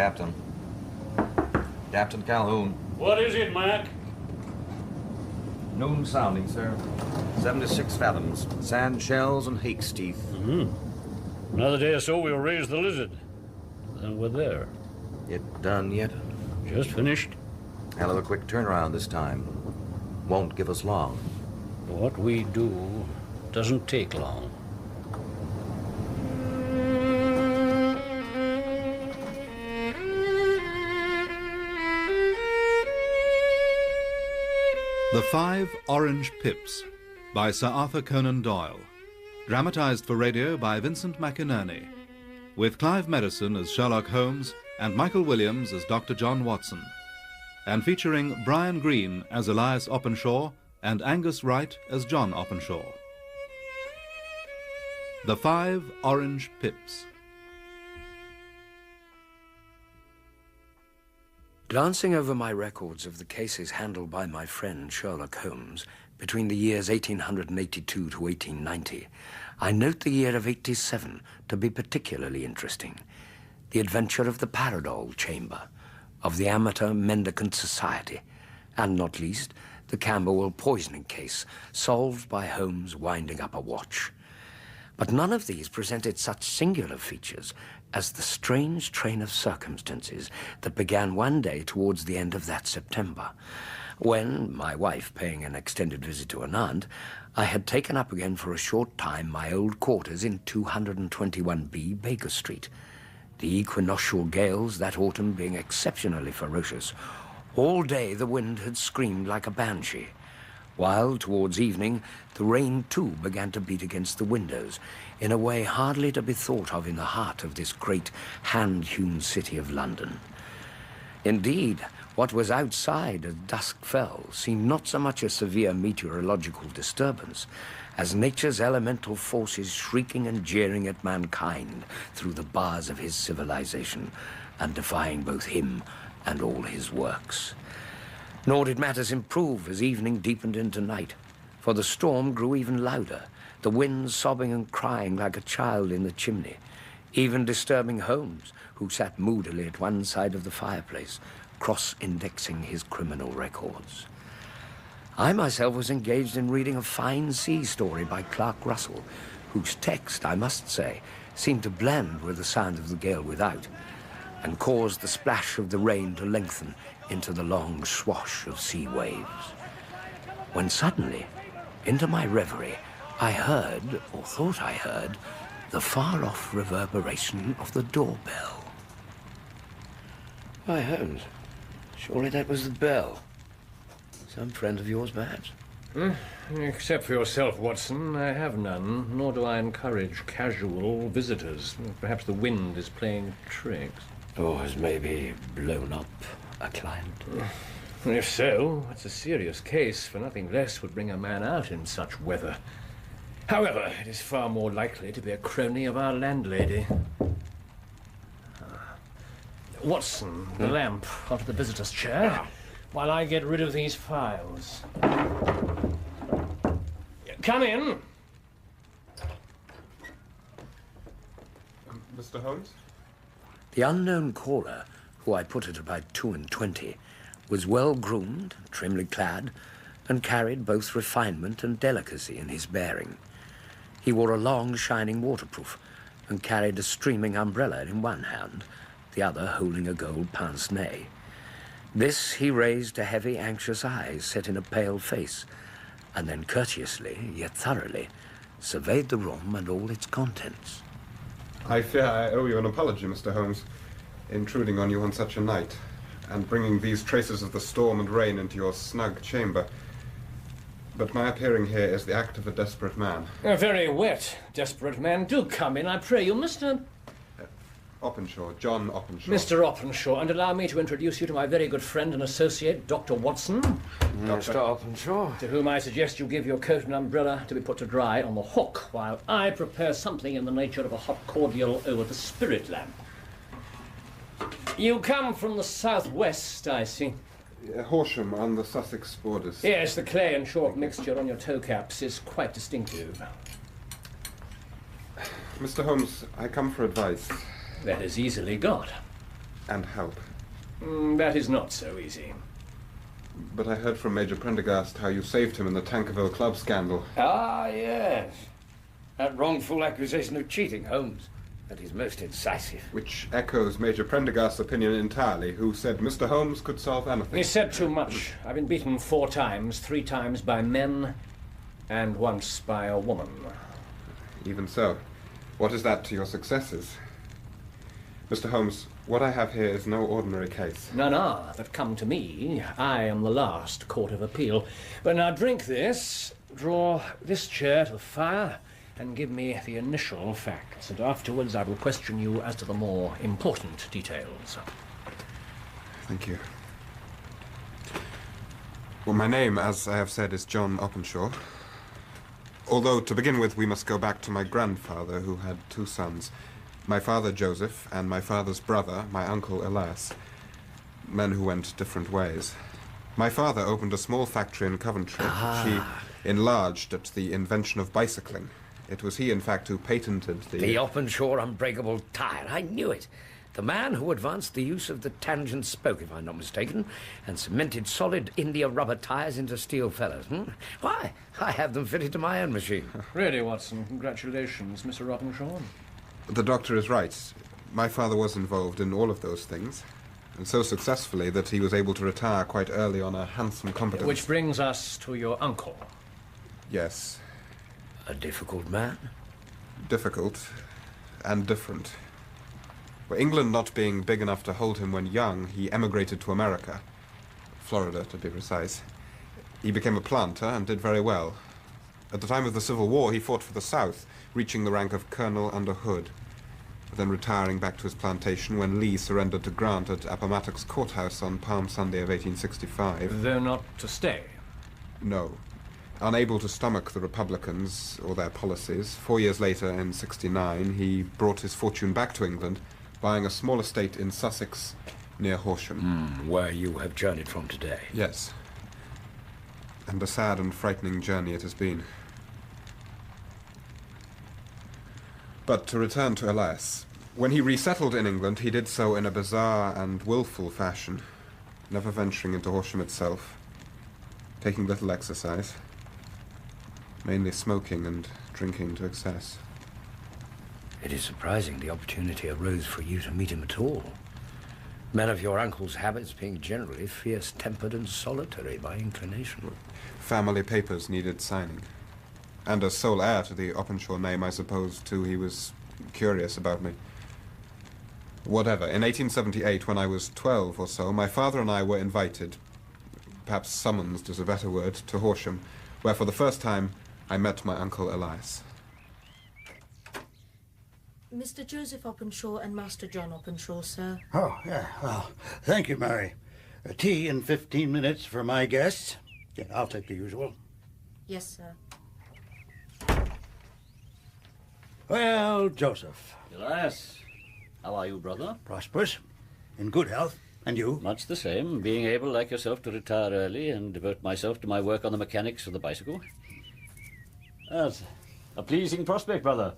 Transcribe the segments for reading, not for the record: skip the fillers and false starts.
Captain. Captain Calhoun. What is it, Mac? Noon sounding, sir. 76 fathoms. Sand shells and hake's teeth. Another day or so, we'll raise the lizard. Then we're there. It done yet? Just finished. Hell of a quick turnaround this time. Won't give us long. What we do doesn't take long. The 5 Orange Pips by Sir Arthur Conan Doyle. Dramatized for radio by Vincent McInerney. With Clive Medicine as Sherlock Holmes and Michael Williams as Dr. John Watson. And featuring Brian Greene as Elias Openshaw and Angus Wright as John Openshaw. The 5 Orange Pips. Glancing over my records of the cases handled by my friend Sherlock Holmes between the years 1882 to 1890, I note the year of 87 to be particularly interesting. The adventure of the Paradol Chamber, of the Amateur Mendicant Society, and not least, the Camberwell poisoning case, solved by Holmes winding up a watch. But none of these presented such singular features as the strange train of circumstances that began one day towards the end of that September, when, my wife paying an extended visit to an aunt, I had taken up again for a short time my old quarters in 221B Baker Street. The equinoctial gales that autumn being exceptionally ferocious, all day the wind had screamed like a banshee, while towards evening the rain too began to beat against the windows in a way hardly to be thought of in the heart of this great hand-hewn city of London. Indeed, what was outside as dusk fell seemed not so much a severe meteorological disturbance as nature's elemental forces shrieking and jeering at mankind through the bars of his civilization and defying both him and all his works. Nor did matters improve as evening deepened into night, for the storm grew even louder, the wind sobbing and crying like a child in the chimney, even disturbing Holmes, who sat moodily at one side of the fireplace, cross-indexing his criminal records. I myself was engaged in reading a fine sea story by Clark Russell, whose text, I must say, seemed to blend with the sound of the gale without, and caused the splash of the rain to lengthen into the long swash of sea waves. When suddenly, into my reverie, I heard, or thought I heard, the far-off reverberation of the doorbell. Why, Holmes, surely that was the bell. Some friend of yours, perhaps? Except for yourself, Watson, I have none, nor do I encourage casual visitors. Perhaps the wind is playing tricks. Or has maybe blown up a client? If so, it's a serious case, for nothing less would bring a man out in such weather. However, it is far more likely to be a crony of our landlady. Watson, the lamp onto the visitor's chair, while I get rid of these files. Come in. Mr. Holmes? The unknown caller, who I put at about 22, was well-groomed, trimly clad, and carried both refinement and delicacy in his bearing. He wore a long, shining waterproof, and carried a streaming umbrella in one hand, the other holding a gold pince-nez. This he raised to heavy, anxious eyes set in a pale face, and then courteously, yet thoroughly, surveyed the room and all its contents. I fear I owe you an apology, Mr. Holmes, intruding on you on such a night, and bringing these traces of the storm and rain into your snug chamber. But my appearing here is the act of a desperate man. A very wet, desperate man. Do come in, I pray you, Mr. Openshaw, John Openshaw. Mr. Openshaw, and allow me to introduce you to my very good friend and associate, Dr. Watson. Mr. Openshaw. To whom I suggest you give your coat and umbrella to be put to dry on the hook, while I prepare something in the nature of a hot cordial over the spirit lamp. You come from the southwest, I see. Horsham, on the Sussex borders. Yes, the clay and chalk mixture on your toe caps is quite distinctive. Mr. Holmes, I come for advice. That is easily got. and help. That is not so easy. But I heard from Major Prendergast how you saved him in the Tankerville Club scandal. Ah, yes. That wrongful accusation of cheating, Holmes. That is most incisive. Which echoes Major Prendergast's opinion entirely, who said Mr. Holmes could solve anything. He said too much. I've been beaten 4 times, 3 times by men, and once by a woman. Even so, what is that to your successes? Mr. Holmes, what I have here is no ordinary case. None are that come to me. I am the last court of appeal. But now drink this, draw this chair to the fire, and give me the initial facts, and afterwards I will question you as to the more important details. Thank you. Well, my name, as I have said, is John Openshaw. Although, to begin with, we must go back to my grandfather, who had 2 sons. My father, Joseph, and my father's brother, my uncle, Elias. Men who went different ways. My father opened a small factory in Coventry, which he enlarged at the invention of bicycling. It was he, in fact, who patented The Openshaw unbreakable tire. I knew it. The man who advanced the use of the tangent spoke, if I'm not mistaken, and cemented solid India rubber tires into steel fellers. Why, I have them fitted to my own machine. Really, Watson, congratulations, Mr. Openshaw. The doctor is right. My father was involved in all of those things, and so successfully that he was able to retire quite early on a handsome competence. Which brings us to your uncle. Yes. A difficult man? Difficult and different. Well, England not being big enough to hold him when young, he emigrated to America. Florida, to be precise. He became a planter and did very well. At the time of the Civil War, he fought for the South, reaching the rank of colonel under Hood, then retiring back to his plantation when Lee surrendered to Grant at Appomattox Courthouse on Palm Sunday of 1865. Though not to stay. No. Unable to stomach the Republicans or their policies, 4 years later, in '69, he brought his fortune back to England, buying a small estate in Sussex near Horsham. Where you have journeyed from today. Yes. And a sad and frightening journey it has been. But to return to Elias. When he resettled in England, he did so in a bizarre and willful fashion, never venturing into Horsham itself, taking little exercise, mainly smoking and drinking to excess. It is surprising the opportunity arose for you to meet him at all. Men of your uncle's habits being generally fierce-tempered and solitary by inclination. Family papers needed signing. And as sole heir to the Openshaw name, I suppose, too, he was curious about me. Whatever. In 1878, when I was 12 or so, my father and I were invited, perhaps summoned is a better word, to Horsham, where for the first time I met my uncle Elias. Mr. Joseph Openshaw and Master John Openshaw, sir. Oh, yeah. Well, thank you, Mary. Tea in 15 minutes for my guests. Yeah, I'll take the usual. Yes, sir. Well, Joseph. Elias, how are you, brother? Prosperous. In good health. And you? Much the same, being able, like yourself, to retire early and devote myself to my work on the mechanics of the bicycle. That's a pleasing prospect, brother.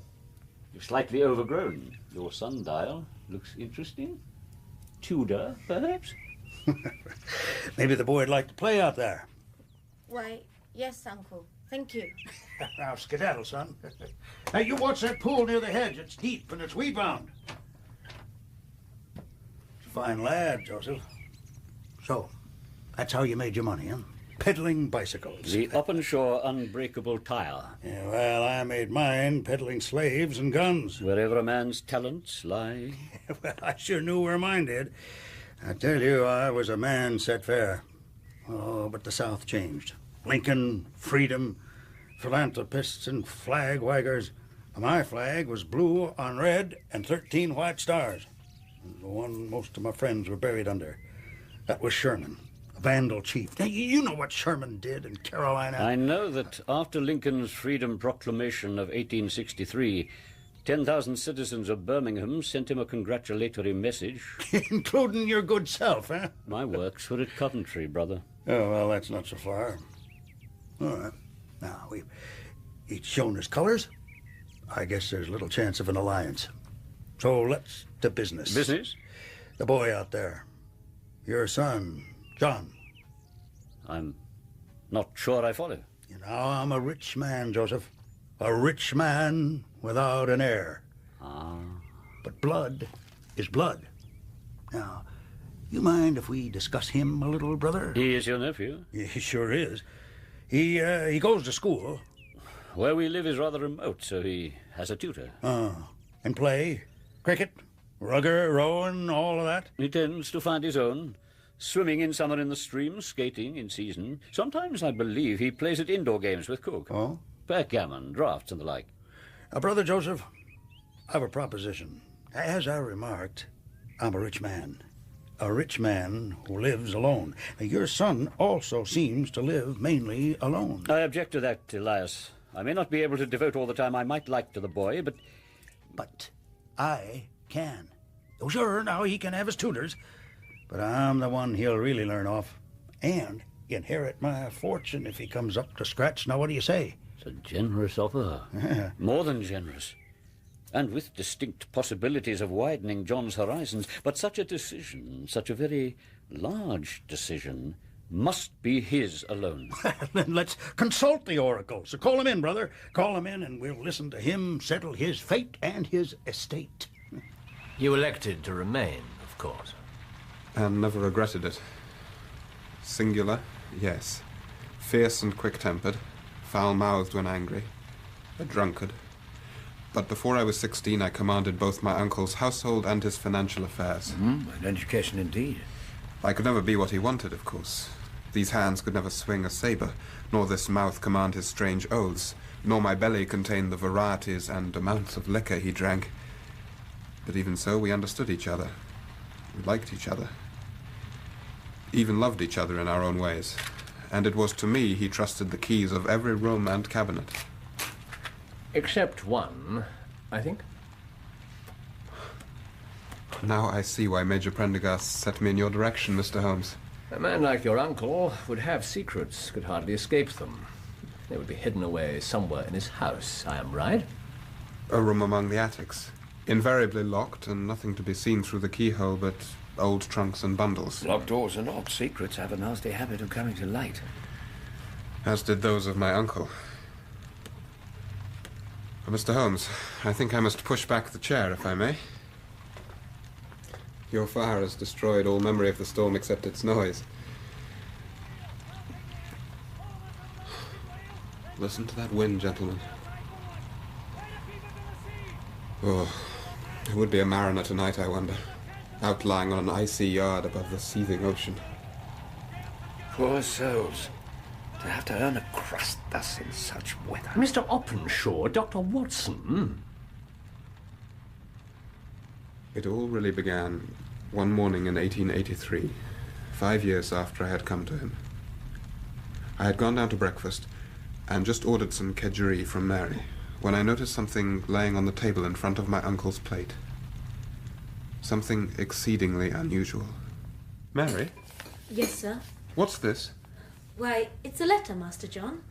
You're slightly overgrown. Your sundial looks interesting. Tudor, perhaps? Maybe the boy'd like to play out there. Why, yes, Uncle. Thank you. Now, skedaddle, son. Now, you watch that pool near the hedge. It's deep and it's weed-bound. Fine lad, Joseph. So, that's how you made your money, huh? Peddling bicycles. The Openshaw unbreakable tire. Yeah, well, I made mine peddling slaves and guns. Wherever a man's talents lie. Well, I sure knew where mine did. I tell you, I was a man set fair. Oh, but the South changed. Lincoln, freedom, philanthropists, and flag waggers. My flag was blue on red and 13 white stars. The one most of my friends were buried under. That was Sherman, a Vandal chief. Now, you know what Sherman did in Carolina. I know that after Lincoln's Freedom Proclamation of 1863, 10,000 citizens of Birmingham sent him a congratulatory message. Including your good self, huh? My works were at Coventry, brother. Oh, well, that's not so far. All right. Now, we've each shown his colors. I guess there's little chance of an alliance. So let's to business. Business? The boy out there. Your son, John. I'm not sure I follow. You know, I'm a rich man, Joseph. A rich man without an heir. Ah. But blood is blood. Now, you mind if we discuss him a little, brother? He is your nephew? He sure is. He goes to school. Where we live is rather remote, so he has a tutor. And play? Cricket? Rugger, rowing, all of that? He tends to find his own. Swimming in summer in the stream, skating in season. Sometimes, I believe, he plays at indoor games with Cook. Oh? Backgammon, draughts, and the like. Brother Joseph, I have a proposition. As I remarked, I'm a rich man. A rich man who lives alone. Now, your son also seems to live mainly alone. I object to that, Elias. I may not be able to devote all the time I might like to the boy, but... But I can. Oh, sure, now he can have his tutors. But I'm the one he'll really learn off. And inherit my fortune if he comes up to scratch. Now, what do you say? It's a generous offer. More than generous. And with distinct possibilities of widening John's horizons. But such a decision, such a very large decision, must be his alone. Then let's consult the oracle. So call him in, brother. Call him in, and we'll listen to him settle his fate and his estate. You elected to remain, of course. And never regretted it. Singular, yes. Fierce and quick-tempered. Foul-mouthed when angry. A drunkard. But before I was 16, I commanded both my uncle's household and his financial affairs. An education indeed. I could never be what he wanted, of course. These hands could never swing a saber, nor this mouth command his strange oaths, nor my belly contain the varieties and amounts of liquor he drank. But even so, we understood each other. We liked each other. Even loved each other in our own ways. And it was to me he trusted the keys of every room and cabinet. Except one, I think. Now I see why Major Prendergast set me in your direction, Mr. Holmes. A man like your uncle would have secrets, could hardly escape them. They would be hidden away somewhere in his house, I am right? A room among the attics. Invariably locked, and nothing to be seen through the keyhole but old trunks and bundles. Locked doors and locked secrets have a nasty habit of coming to light. As did those of my uncle. Mr. Holmes, I think I must push back the chair, if I may. Your fire has destroyed all memory of the storm except its noise. Listen to that wind, gentlemen. Oh, who would be a mariner tonight, I wonder? Out lying on an icy yard above the seething ocean. Poor souls. To have to earn a crust thus in such weather. Mr. Openshaw, Dr. Watson. It all really began one morning in 1883, 5 years after I had come to him. I had gone down to breakfast and just ordered some kedgeree from Mary when I noticed something laying on the table in front of my uncle's plate. Something exceedingly unusual. Mary? Yes, sir. What's this? Why, it's a letter, Master John.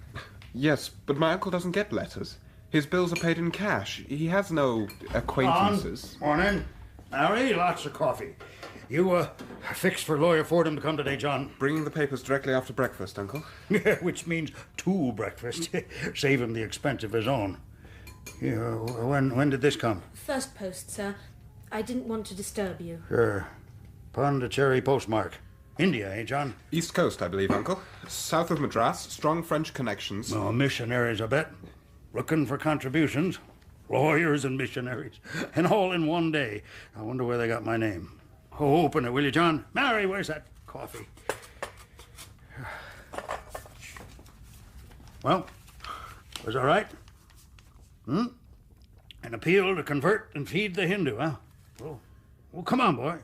Yes, but my uncle doesn't get letters. His bills are paid in cash. He has no acquaintances. Morning. Mary, lots of coffee. You, fixed for Lawyer Fordham to come today, John? Bringing the papers directly after breakfast, Uncle. Which means 2 breakfasts. Save him the expense of his own. Yeah, when did this come? First post, sir. I didn't want to disturb you. Sure. Pondicherry postmark. India, eh, John? East Coast, I believe, Uncle. South of Madras, strong French connections. Oh, missionaries, I bet. Looking for contributions. Lawyers and missionaries. And all in one day. I wonder where they got my name. Oh, open it, will you, John? Mary, where's that coffee? Well, was all right? An appeal to convert and feed the Hindu, huh? Well, come on, boy.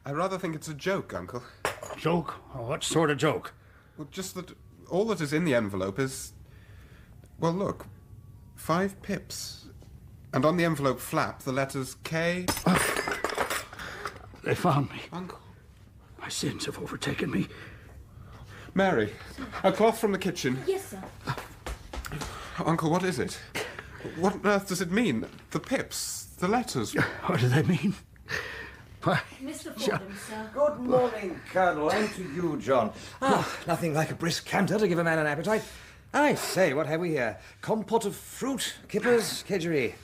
I rather think it's a joke, Uncle. Joke? Oh, what sort of joke? Well, just that all that is in the envelope is... Well, look. 5 pips. And on the envelope flap, the letters K... They found me. Uncle. My sins have overtaken me. Mary, a cloth from the kitchen. Yes, sir. Uncle, what is it? What on earth does it mean? The pips, the letters. What do they mean? Mr. Fordham, sir. Good morning, Colonel, and to you, John. Nothing like a brisk canter to give a man an appetite. I say, what have we here? Compote of fruit, kippers, kedgeree.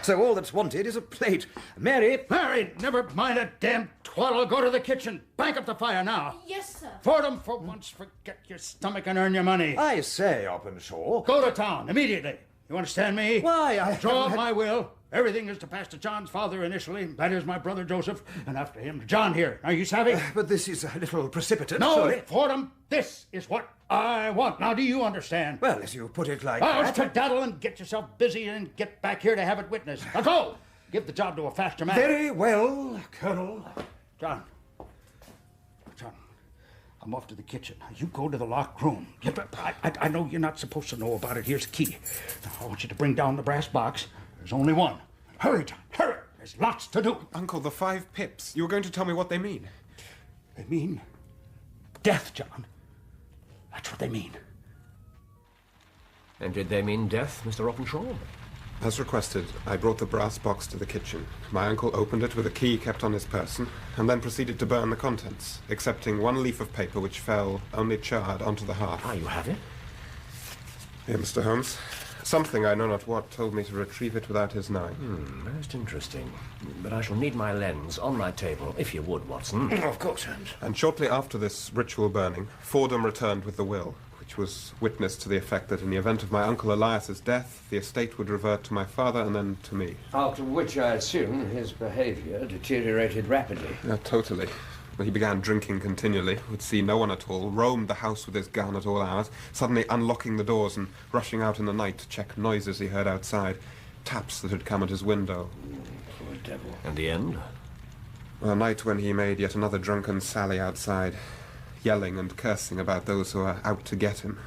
So all that's wanted is a plate. Mary! Mary, never mind a damn twaddle. Go to the kitchen. Bank up the fire now. Yes, sir. Fordham, for once, forget your stomach and earn your money. I say, Openshaw. Go to town, immediately. You understand me? Why, I Draw haven't up my will. Everything is to pass to John's father initially. That is my brother Joseph, and after him, John here. Are you savvy? But this is a little precipitate, No, surely. Fordham, this is what I want. Now, do you understand? Well, as you put it like I'll that... skedaddle and get yourself busy and get back here to have it witnessed. Now go! Give the job to a faster man. Very well, Colonel. John, I'm off to the kitchen. You go to the locked room. I know you're not supposed to know about it. Here's the key. Now, I want you to bring down the brass box. There's only one. Hurry, John, hurry. There's lots to do. Uncle, the 5 pips. You were going to tell me what they mean. They mean death, John. That's what they mean. And did they mean death, Mr. Openshaw? As requested, I brought the brass box to the kitchen. My uncle opened it with a key kept on his person, and then proceeded to burn the contents, excepting one leaf of paper which fell, only charred, onto the hearth. Ah, you have it? Here, Mr. Holmes. Something, I know not what, told me to retrieve it without his knowing. Most interesting. But I shall need my lens on my table, if you would, Watson. Of course, Holmes. And shortly after this ritual burning, Fordham returned with the will, which was witness to the effect that in the event of my uncle Elias's death, the estate would revert to my father and then to me. After which, I assume, his behaviour deteriorated rapidly. Totally. He began drinking continually, would see no one at all, roamed the house with his gun at all hours, suddenly unlocking the doors and rushing out in the night to check noises he heard outside, taps that had come at his window. Poor devil. And the end? A night when he made yet another drunken sally outside, yelling and cursing about those who were out to get him.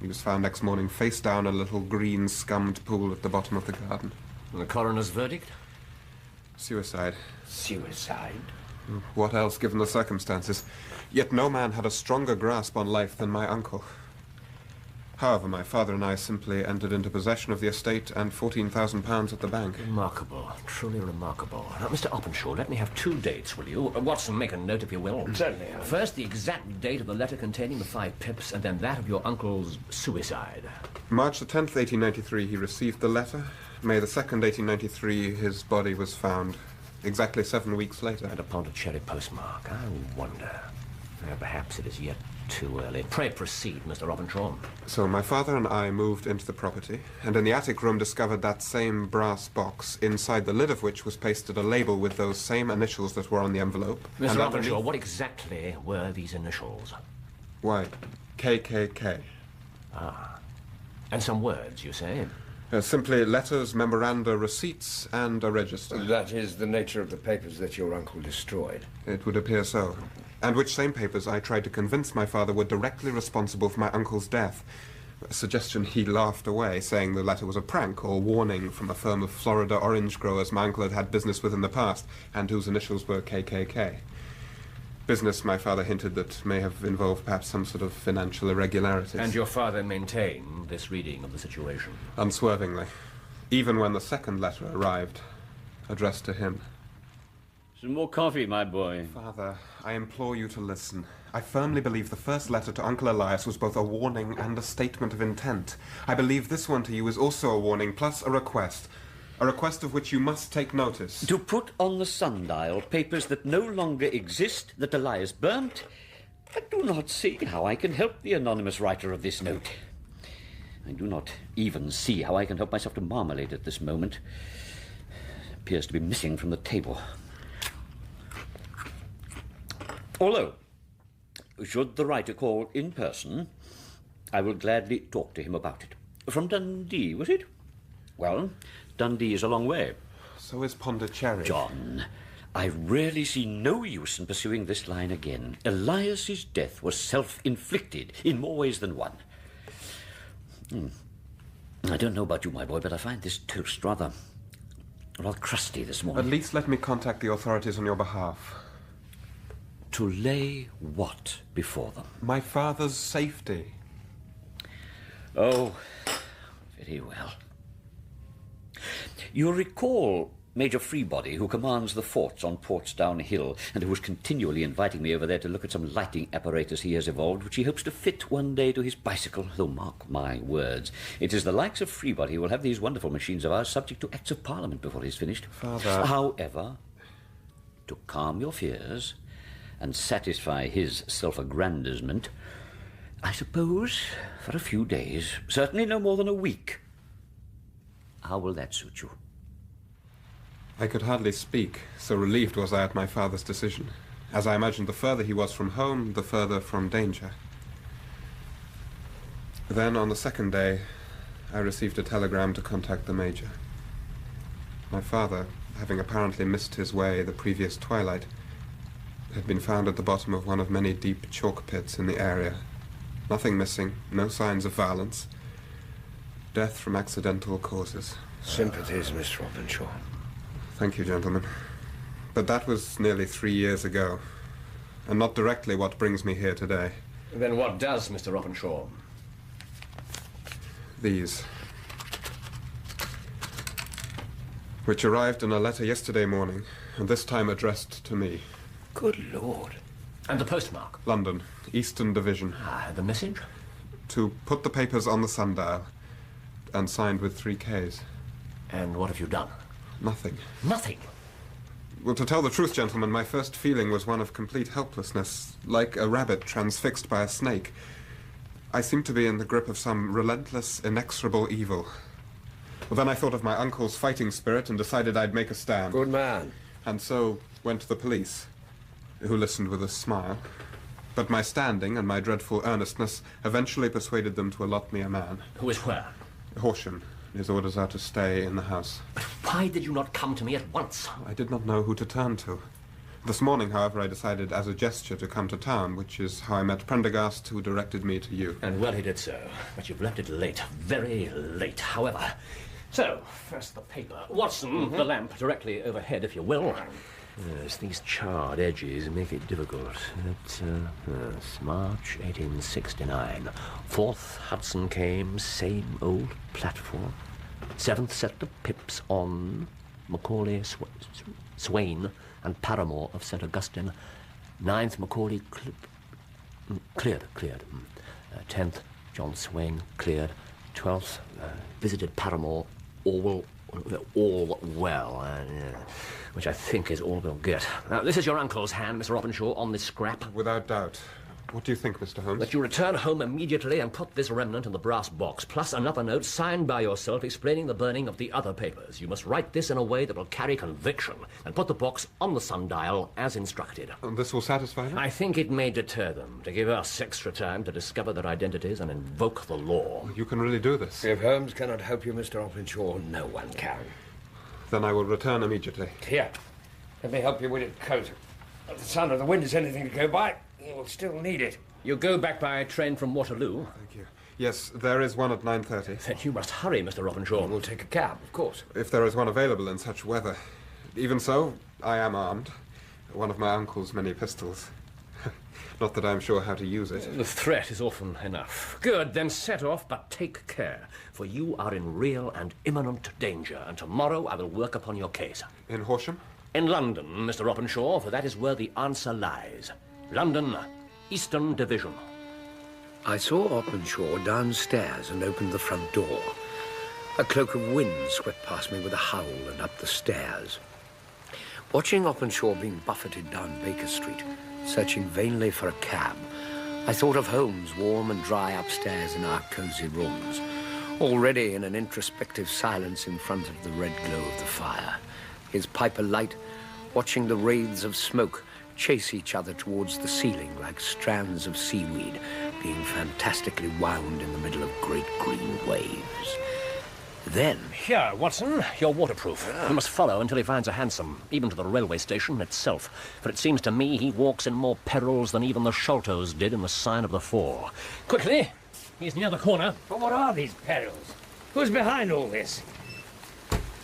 He was found next morning face down in a little green scummed pool at the bottom of the garden. And the coroner's verdict? Suicide. Suicide? What else, given the circumstances? Yet no man had a stronger grasp on life than my uncle. However, my father and I simply entered into possession of the estate and £14,000 at the bank. Remarkable. Truly remarkable. Now, Mr. Openshaw, let me have 2 dates, will you? Watson, make a note if you will. Certainly. First, the exact date of the letter containing the 5 pips, and then that of your uncle's suicide. March the 10th, 1893, he received the letter. May the 2nd, 1893, his body was found. Exactly 7 weeks later. And upon a cherry postmark. I wonder. Perhaps it is yet too early. Pray proceed, Mr. Openshaw. So my father and I moved into the property, and in the attic room discovered that same brass box, inside the lid of which was pasted a label with those same initials that were on the envelope. Mr. And Openshaw, underneath- what exactly were these initials? Why, K.K.K. And some words, you say? Simply letters, memoranda, receipts, and a register. That is the nature of the papers that your uncle destroyed. It would appear so. And which same papers I tried to convince my father were directly responsible for my uncle's death. A suggestion he laughed away, saying the letter was a prank or warning from a firm of Florida orange growers my uncle had had business with in the past, and whose initials were K.K.K. Business, my father hinted, that may have involved perhaps some sort of financial irregularities. And your father maintained this reading of the situation? Unswervingly. Even when the second letter arrived, addressed to him. Some more coffee, my boy. Father, I implore you to listen. I firmly believe the first letter to Uncle Elias was both a warning and a statement of intent. I believe this one to you is also a warning, plus a request. A request of which you must take notice. To put on the sundial papers that no longer exist, that Elias burnt. I do not see how I can help the anonymous writer of this note. I do not even see how I can help myself to marmalade at this moment. It appears to be missing from the table. Although, should the writer call in person, I will gladly talk to him about it. From Dundee, was it? Well, Dundee is a long way. So is Pondicherry. John, I really see no use in pursuing this line again. Elias's death was self-inflicted in more ways than one. I don't know about you, my boy, but I find this toast rather crusty this morning. At least let me contact the authorities on your behalf. To lay what before them? My father's safety. Oh, very well. You recall Major Freebody, who commands the forts on Portsdown Hill, and who is continually inviting me over there to look at some lighting apparatus he has evolved, which he hopes to fit one day to his bicycle, though mark my words, it is the likes of Freebody who will have these wonderful machines of ours subject to Acts of Parliament before he's finished. Father... However, to calm your fears and satisfy his self-aggrandizement, I suppose for a few days, certainly no more than a week. How will that suit you? I could hardly speak, so relieved was I at my father's decision. As I imagined, the further he was from home, the further from danger. Then, on the second day, I received a telegram to contact the Major. My father, having apparently missed his way the previous twilight, had been found at the bottom of one of many deep chalk pits in the area. Nothing missing, no signs of violence. Death from accidental causes. Sympathies, Mr. Openshaw. Thank you, gentlemen. But that was nearly 3 years ago, and not directly what brings me here today. Then what does, Mr. Openshaw? These. Which arrived in a letter yesterday morning, and this time addressed to me. Good Lord. And the postmark? London, Eastern Division. The message? To put the papers on the sundial, and signed with 3 Ks. And what have you done? Nothing. Nothing? Well, to tell the truth, gentlemen, my first feeling was one of complete helplessness, like a rabbit transfixed by a snake. I seemed to be in the grip of some relentless, inexorable evil. Well, then I thought of my uncle's fighting spirit and decided I'd make a stand. Good man. And so went to the police, who listened with a smile. But my standing and my dreadful earnestness eventually persuaded them to allot me a man. Who is where? Horsham. His orders are to stay in the house. But why did you not come to me at once? I did not know who to turn to. This morning, however, I decided as a gesture to come to town, which is how I met Prendergast, who directed me to you. And well he did so. But you've left it late, very late, however. So, first the paper. Watson, the lamp directly overhead, if you will. Yes, these charred edges make it difficult. It's March 1869. 4th Hudson came, same old platform. 7th set of pips on Macaulay, Swain, and Paramore of St. Augustine. 9th Macaulay cleared. 10th John Swain cleared. 12th visited Paramore, all well, which I think is all we'll get. Now, this is your uncle's hand, Mr. Openshaw, on this scrap. Without doubt. What do you think, Mr. Holmes? That you return home immediately and put this remnant in the brass box, plus another note signed by yourself explaining the burning of the other papers. You must write this in a way that will carry conviction, and put the box on the sundial as instructed. And this will satisfy them? I think it may deter them, to give us extra time to discover their identities and invoke the law. You can really do this. If Holmes cannot help you, Mr. Openshaw, no one can. Then I will return immediately. Here, let me help you with your coat. If the sound of the wind is anything to go by, you will still need it. You go back by train from Waterloo? Thank you. Yes, there is one at 9:30. Then you must hurry, Mr. Openshaw. We'll take a cab, of course. If there is one available in such weather. Even so, I am armed. One of my uncle's many pistols. Not that I'm sure how to use it. The threat is often enough. Good, then set off, but take care, for you are in real and imminent danger, and tomorrow I will work upon your case. In Horsham? In London, Mr. Openshaw, for that is where the answer lies. London, Eastern Division. I saw Openshaw downstairs and opened the front door. A cloak of wind swept past me with a howl and up the stairs. Watching Openshaw being buffeted down Baker Street, searching vainly for a cab, I thought of Holmes, warm and dry upstairs in our cosy rooms, already in an introspective silence in front of the red glow of the fire, his pipe alight, watching the wraiths of smoke chase each other towards the ceiling like strands of seaweed being fantastically wound in the middle of great green waves. Then... Here, Watson, you're waterproof. You must follow until he finds a hansom, even to the railway station itself. For it seems to me he walks in more perils than even the Sholtos did in the Sign of the Four. Quickly! He's near the corner. But what are these perils? Who's behind all this?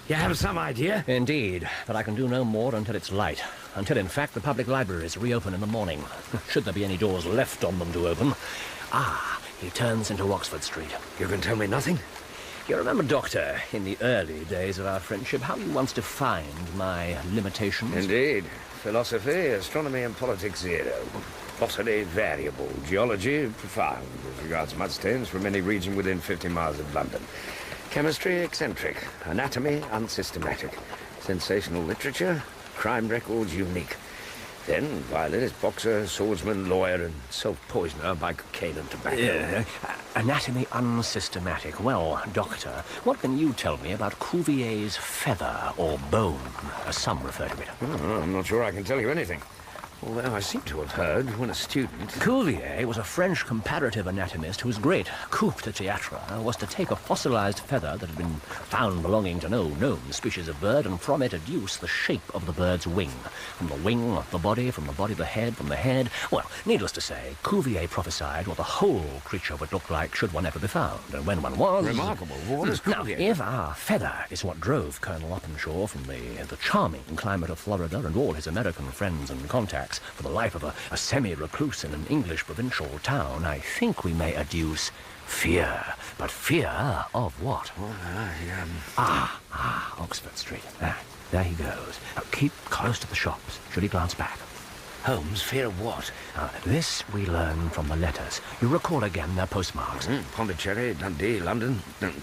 You have some idea? Indeed, but I can do no more until it's light. Until, in fact, the public libraries reopen in the morning. Should there be any doors left on them to open. Ah, he turns into Oxford Street. You can tell me nothing? You remember, Doctor, in the early days of our friendship, how you once defined my limitations? Indeed. Philosophy, astronomy and politics, 0. Botany, variable. Geology, profound, as regards mudstains from any region within 50 miles of London. Chemistry, eccentric. Anatomy, unsystematic. Sensational literature, crime records, unique. Then, violinist, boxer, swordsman, lawyer, and self-poisoner by cocaine and tobacco. Yeah. Anatomy unsystematic. Well, Doctor, what can you tell me about Cuvier's feather or bone, as some refer to it? Oh, I'm not sure I can tell you anything. Although I seem to have heard, when a student... Cuvier was a French comparative anatomist whose great coup de théâtre was to take a fossilized feather that had been found belonging to no known species of bird and from it deduce the shape of the bird's wing. From the wing, the body, from the body, the head, from the head... Well, needless to say, Cuvier prophesied what the whole creature would look like should one ever be found. And when one was... Remarkable. What is Cuvier? Now, if our feather is what drove Colonel Openshaw from the charming climate of Florida and all his American friends and contacts for the life of a semi-recluse in an English provincial town, I think we may adduce fear. But fear of what? Oxford Street. There he goes. Now, keep close to the shops. Should he glance back? Holmes, fear of what? This we learn from the letters. You recall again their postmarks. Pondicherry, Dundee, London.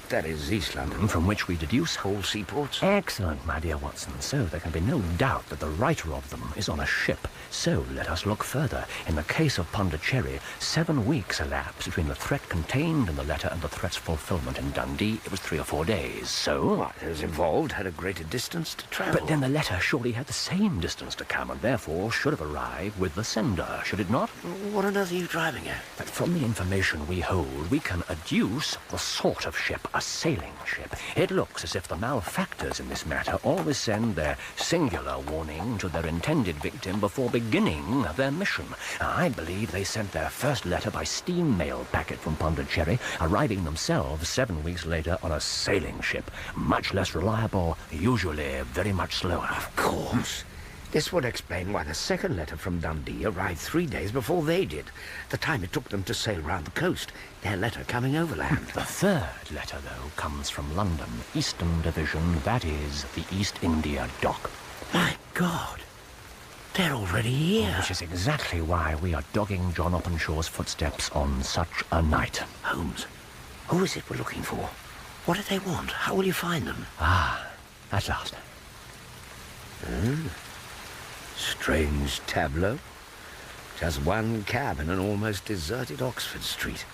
That is East London. From which we deduce whole seaports. Excellent, my dear Watson. So there can be no doubt that the writer of them is on a ship. So let us look further. In the case of Pondicherry, 7 weeks elapsed between the threat contained in the letter and the threat's fulfillment. In Dundee, it was 3 or 4 days. So... What, those involved had a greater distance to travel. But then the letter surely had the same distance to come and therefore should have arrived with the sender, should it not? What on earth are you driving at? But from the information we hold, we can adduce the sort of ship, a sailing ship. It looks as if the malefactors in this matter always send their singular warning to their intended victim before beginning their mission. I believe they sent their first letter by steam mail packet from Pondicherry, arriving themselves 7 weeks later on a sailing ship, much less reliable, usually very much slower. Of course. This would explain why the second letter from Dundee arrived 3 days before they did. The time it took them to sail round the coast, their letter coming overland. The third letter, though, comes from London, Eastern Division, that is, the East India Dock. My God! They're already here. Which is exactly why we are dogging John Openshaw's footsteps on such a night. Holmes, who is it we're looking for? What do they want? How will you find them? At last. Strange tableau. Just one cab in an almost deserted Oxford Street.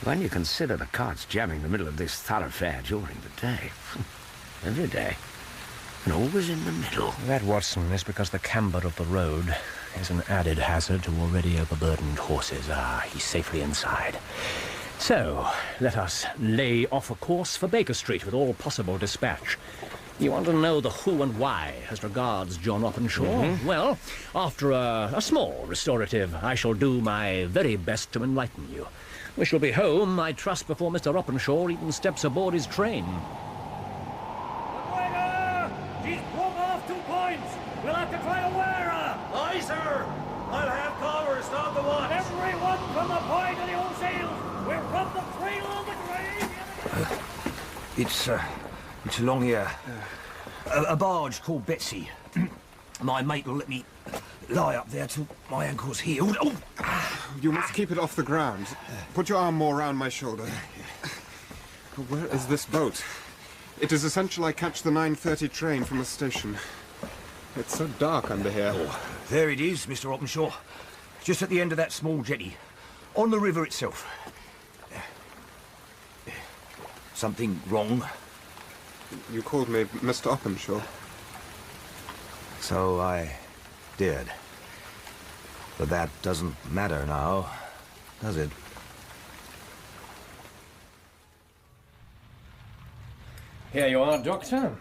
When you consider the carts jamming the middle of this thoroughfare during the day. Every day. And always in the middle. That, Watson, is because the camber of the road is an added hazard to already overburdened horses. He's safely inside. So, let us lay off a course for Baker Street with all possible dispatch. You want to know the who and why as regards John Openshaw? Well, after a small restorative, I shall do my very best to enlighten you. We shall be home, I trust, before Mr. Openshaw even steps aboard his train. She's broke off 2 points. We'll have to try to wear her. Aye, sir. I'll have cover, stop the watch. Everyone from the point of the old sails. We're from the cradle of the grave. It's along here. A barge called Betsy. My mate will let me lie up there till my ankle's healed. You must keep it off the ground. Put your arm more round my shoulder. Where is this boat? It is essential I catch the 9:30 train from the station. It's so dark under here. There it is, Mr. Openshaw. Just at the end of that small jetty. On the river itself. Something wrong? You called me Mr. Openshaw. So I did. But that doesn't matter now, does it? Here you are, Doctor.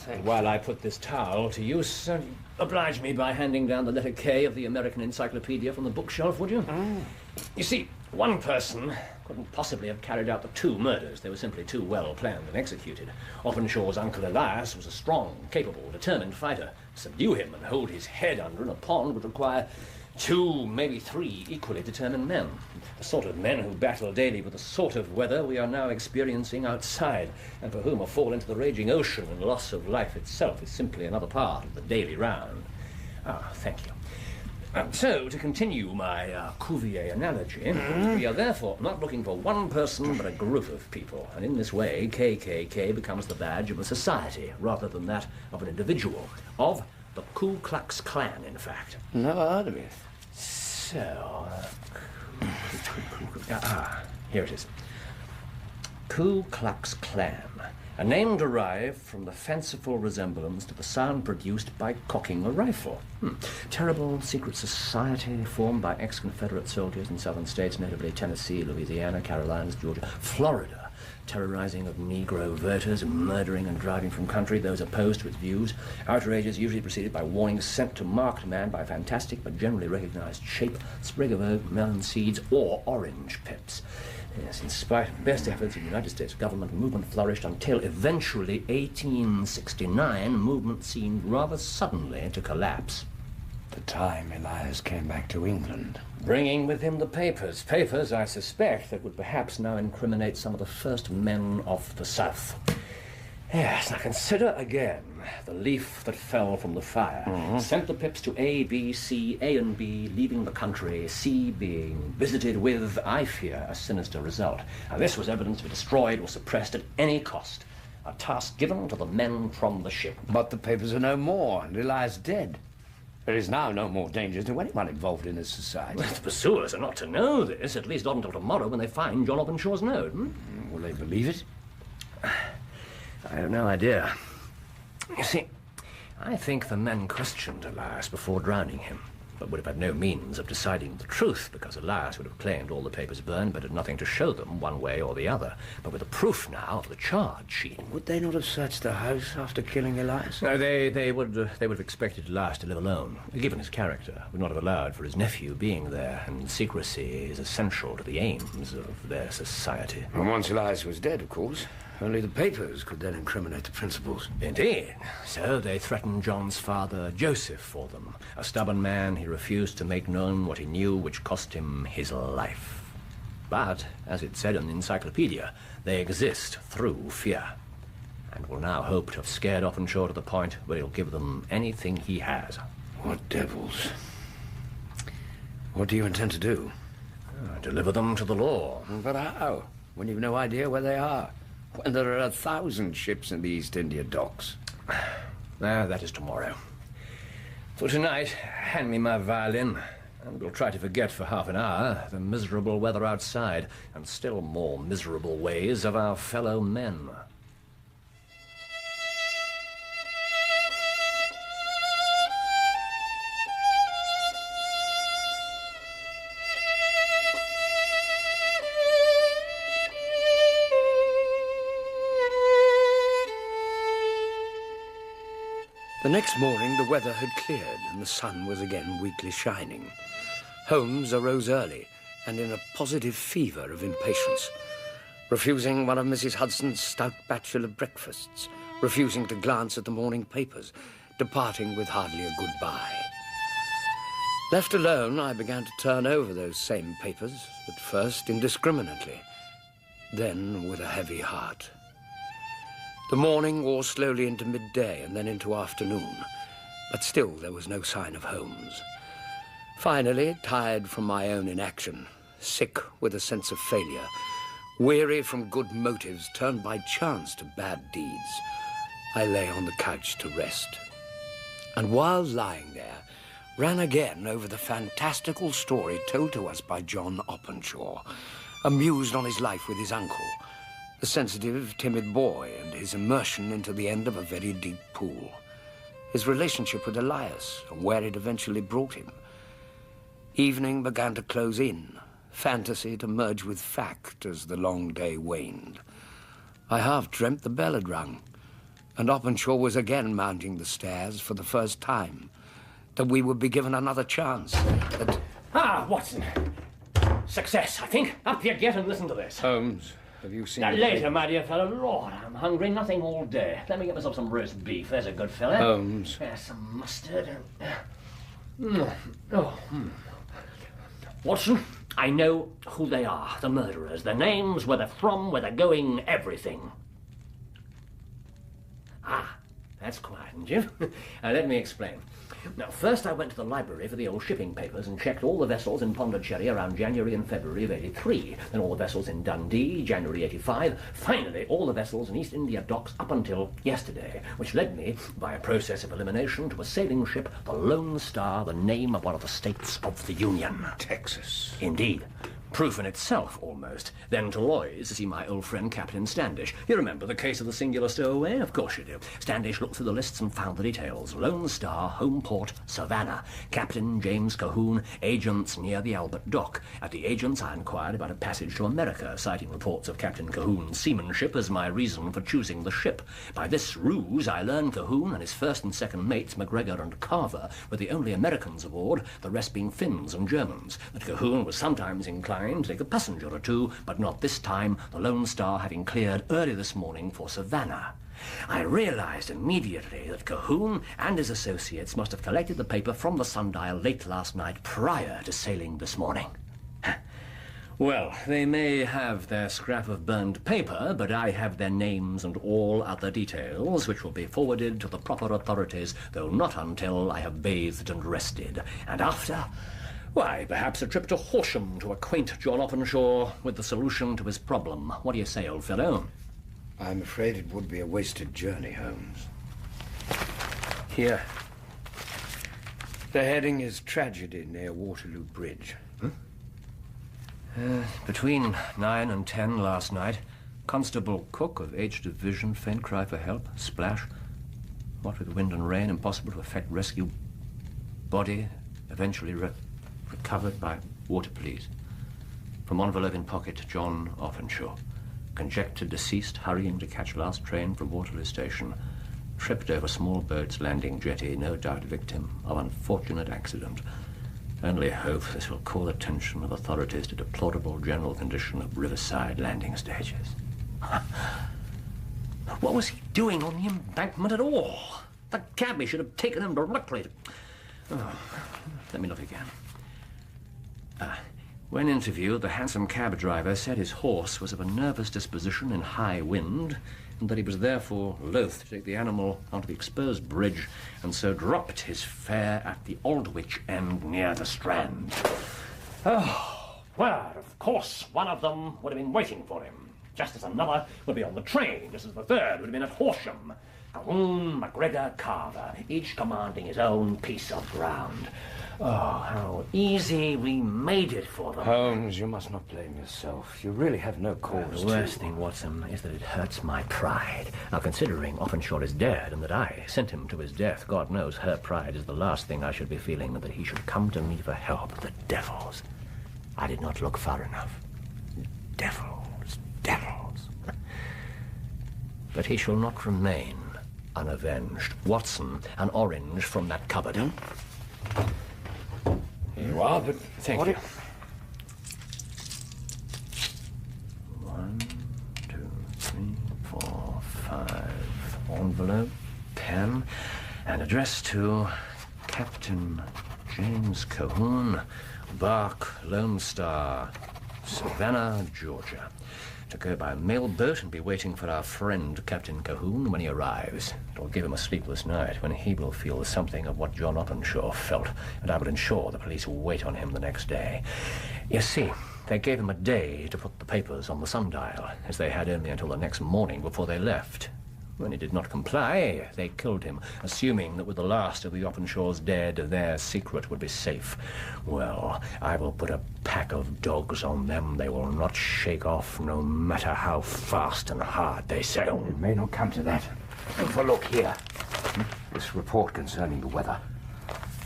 Thank While I put this towel to use, oblige me by handing down the letter K of the American Encyclopedia from the bookshelf, would you? You see, one person couldn't possibly have carried out the 2 murders. They were simply too well planned and executed. Openshaw's uncle Elias was a strong, capable, determined fighter. To subdue him and hold his head under in a pond would require 2, maybe 3 equally determined men. The sort of men who battle daily with the sort of weather we are now experiencing outside, and for whom a fall into the raging ocean and loss of life itself is simply another part of the daily round. Ah, thank you. So, to continue my Cuvier analogy, we are therefore not looking for one person but a group of people, and in this way K.K.K. becomes the badge of a society rather than that of an individual, of the Ku Klux Klan, in fact. Never heard of it. So, here it is. Ku Klux Klan, a name derived from the fanciful resemblance to the sound produced by cocking a rifle. Terrible secret society formed by ex-Confederate soldiers in southern states, notably Tennessee, Louisiana, Carolinas, Georgia, Florida, terrorizing of Negro voters, murdering and driving from country those opposed to its views. Outrages usually preceded by warnings sent to marked man by fantastic but generally recognized shape, sprig of oak, melon seeds, or orange pips. Yes, in spite of best efforts, the United States government movement flourished until eventually 1869, movement seemed rather suddenly to collapse. The time Elias came back to England. Bringing with him the papers. Papers, I suspect, that would perhaps now incriminate some of the first men of the South. Yes, now consider again the leaf that fell from the fire. Sent the pips to A, B, C, A and B, leaving the country, C being visited with, I fear, a sinister result. Now this was evidence to be destroyed or suppressed at any cost. A task given to the men from the ship. But the papers are no more, and Elias dead. There is now no more danger to anyone involved in this society. Well, the pursuers are not to know this, at least not until tomorrow when they find John Openshaw's note. Will they believe it? I have no idea. You see, I think the men questioned Elias before drowning him, but would have had no means of deciding the truth, because Elias would have claimed all the papers burned, but had nothing to show them one way or the other. But with the proof now of the charge sheet. Would they not have searched the house after killing Elias? No, they would have expected Elias to live alone. Given his character, would not have allowed for his nephew being there, and secrecy is essential to the aims of their society. And once Elias was dead, of course, only the papers could then incriminate the principals. Indeed. So they threatened John's father, Joseph, for them. A stubborn man, he refused to make known what he knew, which cost him his life. But, as it said in the encyclopedia, they exist through fear, and will now hope to have scared Openshaw to the point where he'll give them anything he has. What devils? What do you intend to do? Deliver them to the law. But how? When you've no idea where they are? When there are 1,000 ships in the East India docks. That is tomorrow. For tonight, hand me my violin, and we'll try to forget for half an hour the miserable weather outside, and still more miserable ways of our fellow men. The next morning, the weather had cleared and the sun was again weakly shining. Holmes arose early and in a positive fever of impatience, refusing one of Mrs. Hudson's stout bachelor breakfasts, refusing to glance at the morning papers, departing with hardly a goodbye. Left alone, I began to turn over those same papers, at first indiscriminately, then with a heavy heart. The morning wore slowly into midday and then into afternoon, but still there was no sign of Holmes. Finally, tired from my own inaction, sick with a sense of failure, weary from good motives turned by chance to bad deeds, I lay on the couch to rest. And while lying there, ran again over the fantastical story told to us by John Openshaw, amused on his life with his uncle, the sensitive, timid boy, and his immersion into the end of a very deep pool. His relationship with Elias, and where it eventually brought him. Evening began to close in, fantasy to merge with fact as the long day waned. I half dreamt the bell had rung, and Openshaw was again mounting the stairs for the first time, that we would be given another chance, that... Watson. Success, I think. Up you get and listen to this. Holmes, have you seen... Later, my dear fellow. Lord, I'm hungry. Nothing all day. Let me get myself some roast beef. There's a good fellow. Holmes. There's some mustard. Watson, I know who they are, the murderers, their names, where they're from, where they're going, everything. Ah, that's quietened you. Let me explain. Now, first I went to the library for the old shipping papers and checked all the vessels in Pondicherry around January and February of '83, then all the vessels in Dundee, January '85, finally all the vessels in East India docks up until yesterday, which led me, by a process of elimination, to a sailing ship, the Lone Star, the name of one of the states of the Union. Texas. Indeed. Proof in itself, almost. Then to Lloyd's to see my old friend Captain Standish. You remember the case of the singular stowaway? Of course you do. Standish looked through the lists and found the details. Lone Star, home port, Savannah. Captain James Cahoon, agents near the Albert Dock. At the agents I inquired about a passage to America, citing reports of Captain Cahoon's seamanship as my reason for choosing the ship. By this ruse I learned Cahoon and his first and second mates, McGregor and Carver, were the only Americans aboard, the rest being Finns and Germans. That Cahoon was sometimes inclined to take a passenger or two, but not this time, the Lone Star having cleared early this morning for Savannah. I realized immediately that Cahoon and his associates must have collected the paper from the sundial late last night prior to sailing this morning. Well, they may have their scrap of burned paper, but I have their names and all other details, which will be forwarded to the proper authorities, though not until I have bathed and rested. And after... why, perhaps a trip to Horsham to acquaint John Openshaw with the solution to his problem. What do you say, old fellow? I'm afraid it would be a wasted journey, Holmes. Here. The heading is Tragedy near Waterloo Bridge. Between 9 and 10 last night, Constable Cook of H Division, faint cry for help, splash. What with wind and rain, impossible to effect rescue. Body eventually recovered by water police. From envelope in pocket, John Openshaw. Conjectured deceased, hurrying to catch last train from Waterloo Station. Tripped over small boat's landing jetty, no doubt victim of unfortunate accident. Only hope this will call attention of authorities to deplorable general condition of riverside landing stages. What was he doing on the embankment at all? The cabby should have taken him directly to... Oh, let me look again. When interviewed, the hansom cab driver said his horse was of a nervous disposition in high wind, and that he was therefore loath to take the animal onto the exposed bridge, and so dropped his fare at the Aldwych end near the Strand. Oh, well, of course, one of them would have been waiting for him, just as another would be on the train, just as the third would have been at Horsham. Cahoon, McGregor, Carver, each commanding his own piece of ground. Oh, how easy we made it for them. Holmes, you must not blame yourself. You really have no cause The worst thing, Watson, is that it hurts my pride. Now, considering Openshaw is dead and that I sent him to his death, God knows her pride is the last thing I should be feeling, and that he should come to me for help. The devils. I did not look far enough. Devils, devils. But he shall not remain unavenged. Watson, an orange from that cupboard. Here you are, but thank you. 1, 2, 3, 4, 5. Envelope, pen, and address to Captain James Cahoon, Bark, Lone Star, Savannah, Georgia. To go by mail boat and be waiting for our friend Captain Cahoon when he arrives. It'll give him a sleepless night when he will feel something of what John Openshaw felt, and I will ensure the police will wait on him the next day. You see, they gave him a day to put the papers on the sundial, as they had only until the next morning before they left. When he did not comply, they killed him, assuming that with the last of the Openshaws dead, their secret would be safe. Well, I will put a pack of dogs on them they will not shake off, no matter how fast and hard they sail. It may not come to that. Have a look here. This report concerning the weather.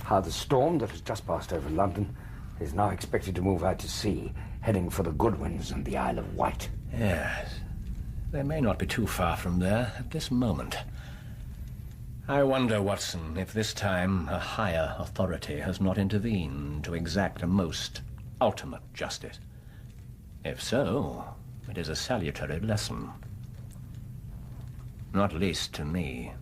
How the storm that has just passed over London is now expected to move out to sea, heading for the Goodwins and the Isle of Wight. Yes. They may not be too far from there at this moment. I wonder, Watson, if this time a higher authority has not intervened to exact a most ultimate justice. If so, it is a salutary lesson. Not least to me.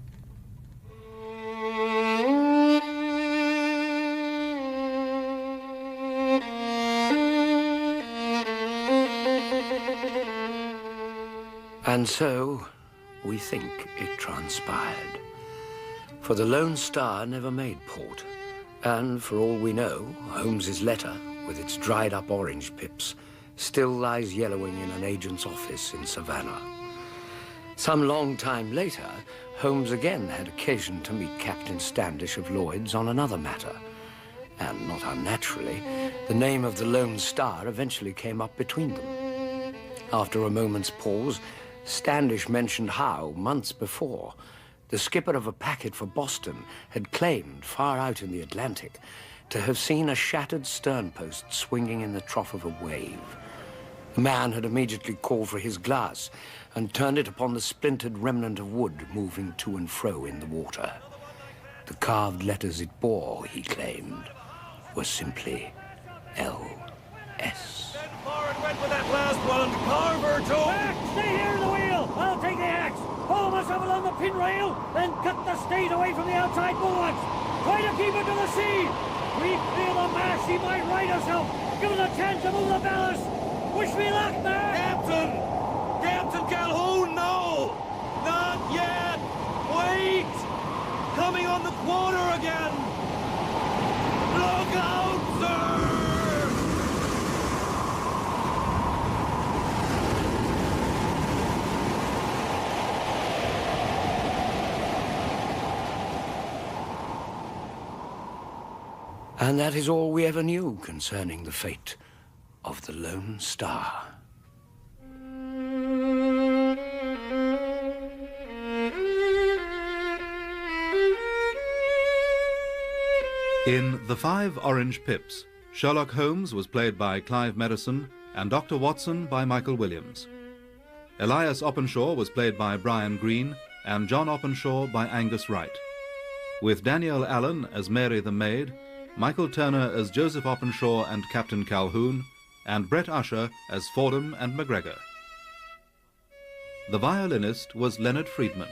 And so, we think it transpired. For the Lone Star never made port, and for all we know, Holmes's letter, with its dried-up orange pips, still lies yellowing in an agent's office in Savannah. Some long time later, Holmes again had occasion to meet Captain Standish of Lloyd's on another matter. And not unnaturally, the name of the Lone Star eventually came up between them. After a moment's pause, Standish mentioned how, months before, the skipper of a packet for Boston had claimed, far out in the Atlantic, to have seen a shattered sternpost swinging in the trough of a wave. The man had immediately called for his glass and turned it upon the splintered remnant of wood moving to and fro in the water. The carved letters it bore, he claimed, were simply L.S. Get forward with that last one. Carver, Joe. Back! Stay here in the wheel! I'll take the axe. Pull myself along the pin rail, then cut the stayed away from the outside bulwarks. Try to keep her to the sea. We feel the mast, she might right herself. Give us a chance to move the ballast. Wish me luck, man! Captain Calhoun, no! Not yet! Wait! Coming on the quarter again! Look out, sir! And that is all we ever knew concerning the fate of the Lone Star. In The 5 Orange Pips, Sherlock Holmes was played by Clive Medicine and Dr. Watson by Michael Williams. Elias Openshaw was played by Brian Greene and John Openshaw by Angus Wright, with Danielle Allen as Mary the Maid, Michael Turner as Joseph Openshaw and Captain Calhoun, and Brett Usher as Fordham and MacGregor. The violinist was Leonard Friedman.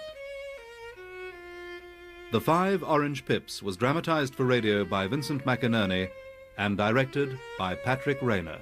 The 5 Orange Pips was dramatized for radio by Vincent McInerney and directed by Patrick Rayner.